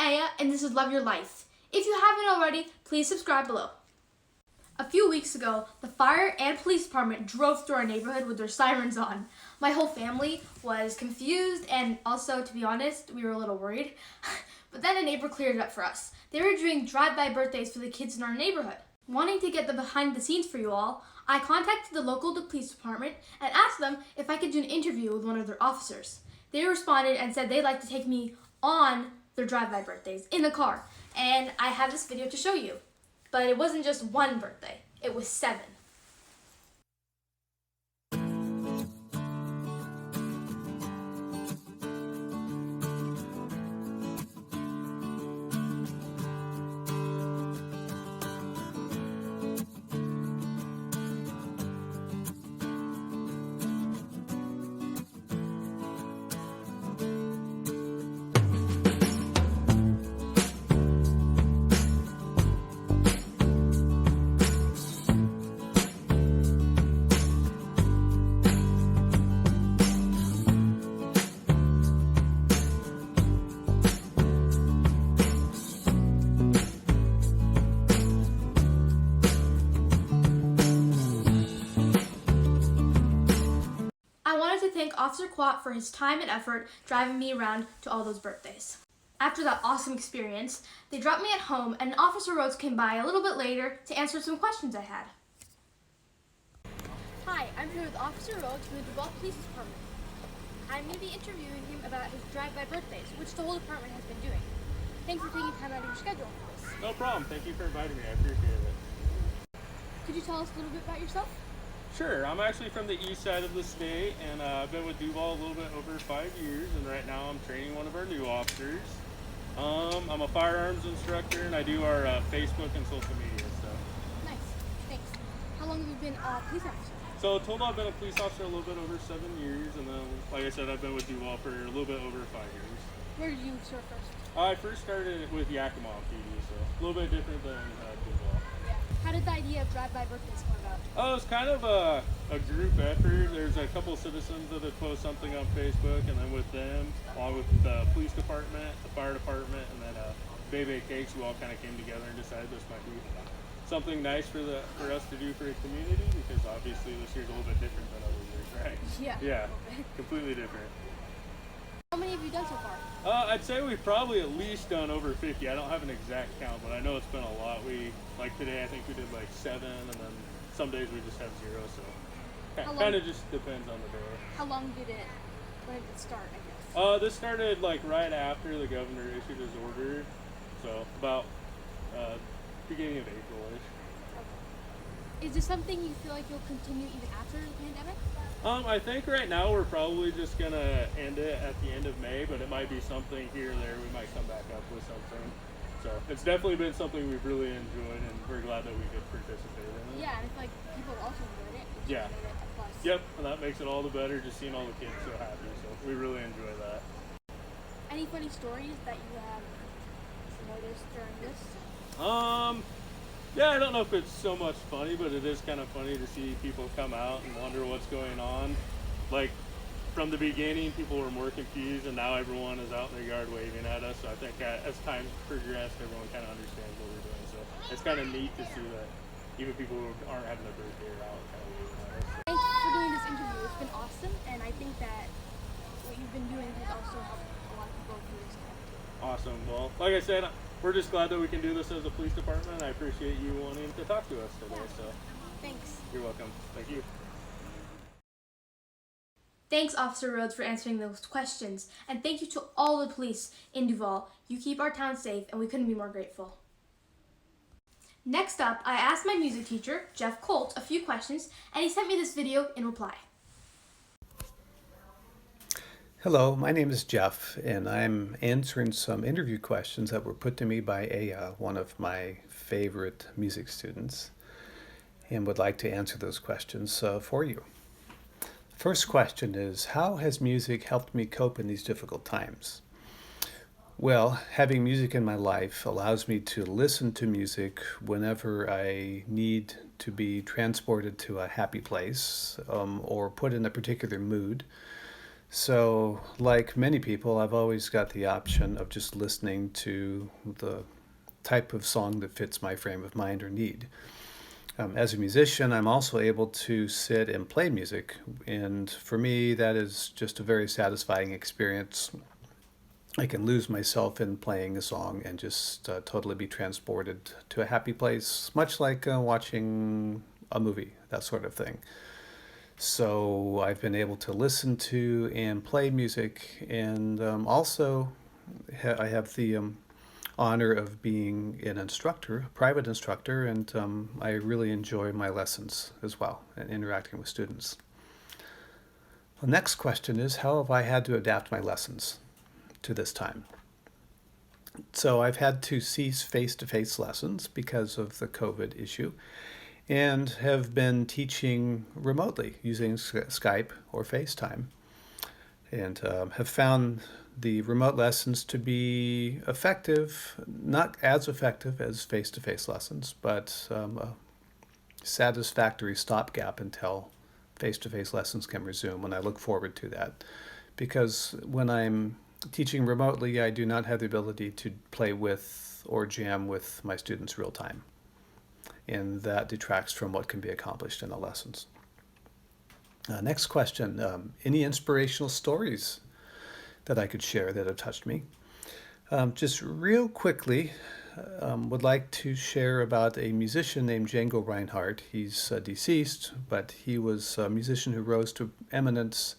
Aya, and this is Love Your Life. If you haven't already, please subscribe below. A few weeks ago, the fire and police department drove through our neighborhood with their sirens on. My whole family was confused, and also, to be honest, we were a little worried. But then a neighbor cleared it up for us. They were doing drive-by birthdays for the kids in our neighborhood. Wanting to get the behind the scenes for you all, I contacted the local police department and asked them if I could do an interview with one of their officers. They responded and said they'd like to take me on their drive-by birthdays in the car. And I have this video to show you. But it wasn't just one birthday, it was 7. I wanted to thank Officer Quat for his time and effort driving me around to all those birthdays. After that awesome experience, they dropped me at home and Officer Rhodes came by a little bit later to answer some questions I had. Hi, I'm here with Officer Rhodes from the Duval Police Department. I'm going to be interviewing him about his drive-by birthdays, which the whole department has been doing. Thanks for taking time out of your schedule for this. No problem. Thank you for inviting me. I appreciate it. Could you tell us a little bit about yourself? Sure. I'm actually from the east side of the state, and I've been with Duval a little bit over 5 years, and right now I'm training one of our new officers. I'm a firearms instructor, and I do our Facebook and social media stuff. Nice. Thanks. How long have you been a police officer? So total I've been a police officer a little bit over 7 years, and then, like I said, I've been with Duval for a little bit over 5 years. Where did you serve first? I first started with Yakima PD, so a little bit different than Duval. Yeah. How did the idea of drive-by birthdays come about? Oh, it's kind of a group effort. There's a couple citizens that had posted something on Facebook, and then with them, along with the police department, the fire department, and then Bebe Cakes, we all kind of came together and decided this might be something nice for us to do for a community, because obviously this year's a little bit different than other years, right? Yeah. Yeah, completely different. How many have you done so far? I'd say we've probably at least done over 50. I don't have an exact count, but I know it's been a lot. Like today, I think we did like 7, and then some days we just have 0, so kind of just depends on the day. How long when did it start, I guess? This started like right after the governor issued his order, so about beginning of April-ish. Okay. Is this something you feel like you'll continue even after the pandemic? I think right now we're probably just gonna end it at the end of May, but it might be something here or there. We might come back up with something. So it's definitely been something we've really enjoyed, and we're glad that we could participate in it. Yeah, and it's like people also enjoyed it. Yeah. Made it a plus. Yep, and that makes it all the better, just seeing all the kids so happy. So we really enjoy that. Any funny stories that you have noticed during this? Yeah, I don't know if it's so much funny, but it is kind of funny to see people come out and wonder what's going on. Like, from the beginning, people were more confused, and now everyone is out in their yard waving at us. So I think as time progressed, everyone kind of understands what we're doing. So it's kind of neat to see that even people who aren't having a birthday are out kind of waving at us. Thanks for doing this interview. It's been awesome, and I think that what you've been doing has also helped a lot of people through this time. Awesome. Well, like I said, we're just glad that we can do this as a police department. I appreciate you wanting to talk to us today. So Thanks. you're welcome. Thank you. Thanks, Officer Rhodes, for answering those questions. And thank you to all the police in Duval. You keep our town safe, and we couldn't be more grateful. Next up, I asked my music teacher, Jeff Colt, a few questions, and he sent me this video in reply. Hello, my name is Jeff, and I'm answering some interview questions that were put to me by Aya, one of my favorite music students, and would like to answer those questions for you. First question is, how has music helped me cope in these difficult times? Well, having music in my life allows me to listen to music whenever I need to be transported to a happy place or put in a particular mood. So, like many people, I've always got the option of just listening to the type of song that fits my frame of mind or need. As a musician, I'm also able to sit and play music, and for me, that is just a very satisfying experience. I can lose myself in playing a song and just totally be transported to a happy place, much like watching a movie, that sort of thing. So I've been able to listen to and play music, and also I have the honor of being an instructor, a private instructor, and I really enjoy my lessons as well and interacting with students. The next question is, how have I had to adapt my lessons to this time? So I've had to cease face-to-face lessons because of the COVID issue and have been teaching remotely using Skype or FaceTime, and have found the remote lessons to be effective, not as effective as face-to-face lessons, but a satisfactory stopgap until face-to-face lessons can resume, and I look forward to that. Because when I'm teaching remotely, I do not have the ability to play with or jam with my students real time, and that detracts from what can be accomplished in the lessons. Next question, any inspirational stories that I could share that have touched me? Just real quickly, would like to share about a musician named Django Reinhardt. He's deceased, but he was a musician who rose to eminence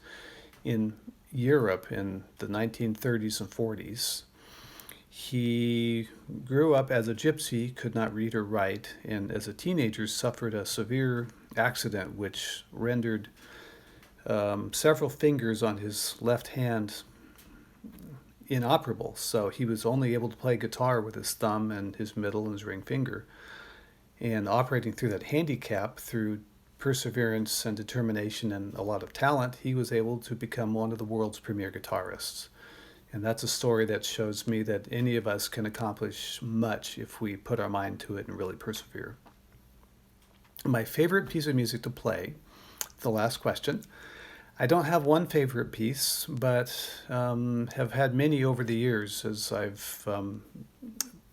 in Europe in the 1930s and 40s. He grew up as a gypsy, could not read or write, and as a teenager suffered a severe accident which rendered several fingers on his left hand inoperable. So he was only able to play guitar with his thumb and his middle and his ring finger. And operating through that handicap, through perseverance and determination and a lot of talent, he was able to become one of the world's premier guitarists. And that's a story that shows me that any of us can accomplish much if we put our mind to it and really persevere. My favorite piece of music to play, the last question. I don't have one favorite piece, but have had many over the years as I've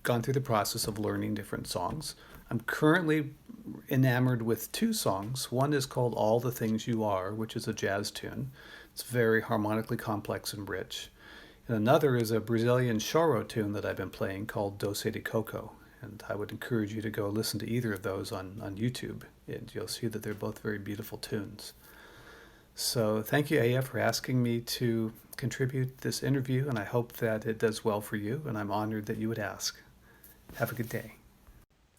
gone through the process of learning different songs. I'm currently enamored with two songs. One is called All the Things You Are, which is a jazz tune. It's very harmonically complex and rich. And another is a Brazilian choro tune that I've been playing called Doce de Coco. And I would encourage you to go listen to either of those on YouTube. And you'll see that they're both very beautiful tunes. So thank you, Aya, for asking me to contribute this interview, and I hope that it does well for you, and I'm honored that you would ask. Have a good day.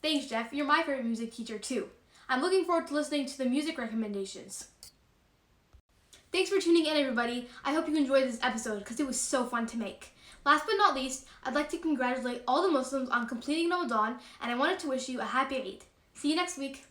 Thanks, Jeff. You're my favorite music teacher, too. I'm looking forward to listening to the music recommendations. Thanks for tuning in, everybody. I hope you enjoyed this episode because it was so fun to make. Last but not least, I'd like to congratulate all the Muslims on completing Ramadan, and I wanted to wish you a happy Eid. See you next week.